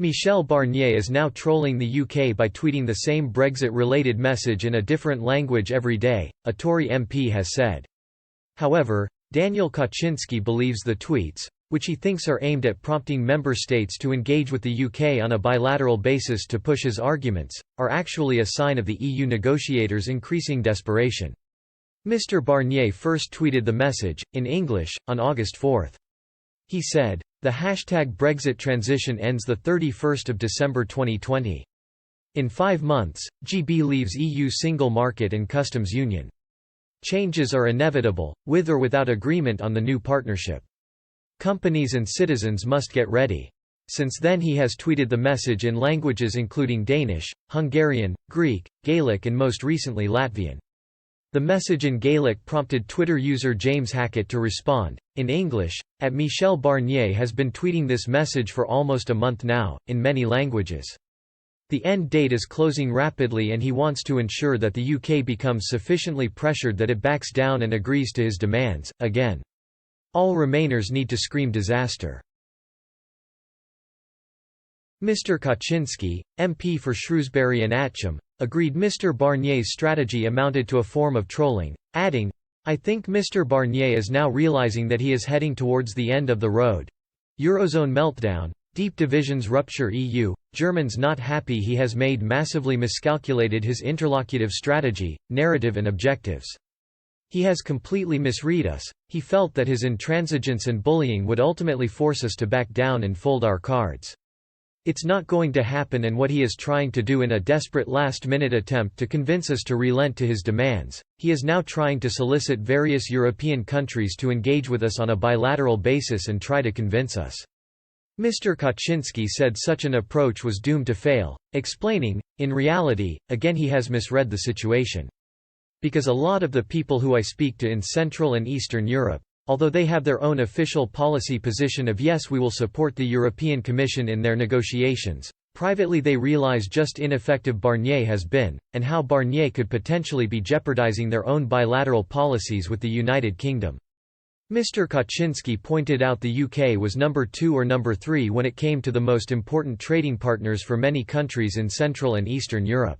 Michel Barnier is now trolling the UK by tweeting the same Brexit-related message in a different language every day, a Tory MP has said. However, Daniel Kaczynski believes the tweets, which he thinks are aimed at prompting member states to engage with the UK on a bilateral basis to push his arguments, are actually a sign of the EU negotiators' increasing desperation. Mr. Barnier first tweeted the message, in English, on August 4. He said, "The hashtag Brexit transition ends 31 December 2020. In 5 months, GB leaves EU single market and customs union. Changes are inevitable, with or without agreement on the new partnership. Companies and citizens must get ready." Since then he has tweeted the message in languages including Danish, Hungarian, Greek, Gaelic and most recently Latvian. The message in Gaelic prompted Twitter user James Hackett to respond. In English, @Michel Barnier has been tweeting this message for almost a month now, in many languages. The end date is closing rapidly and he wants to ensure that the UK becomes sufficiently pressured that it backs down and agrees to his demands, again. All Remainers need to scream disaster. Mr. Kaczynski, MP for Shrewsbury and Atcham, agreed Mr. Barnier's strategy amounted to a form of trolling, adding, "I think Mr. Barnier is now realising that he is heading towards the end of the road. Eurozone meltdown, deep divisions rupture EU, Germans not happy he has made massively miscalculated his interlocutive strategy, narrative and objectives. He has completely misread us, he felt that his intransigence and bullying would ultimately force us to back down and fold our cards. It's not going to happen and what he is trying to do in a desperate last-minute attempt to convince us to relent to his demands, he is now trying to solicit various European countries to engage with us on a bilateral basis and try to convince us." Mr. Kaczynski said such an approach was doomed to fail, explaining, "In reality, again he has misread the situation. Because a lot of the people who I speak to in Central and Eastern Europe, although they have their own official policy position of yes we will support the European Commission in their negotiations, privately they realize just ineffective Barnier has been, and how Barnier could potentially be jeopardizing their own bilateral policies with the United Kingdom." Mr. Kaczynski pointed out the UK was number 2 or number 3 when it came to the most important trading partners for many countries in Central and Eastern Europe.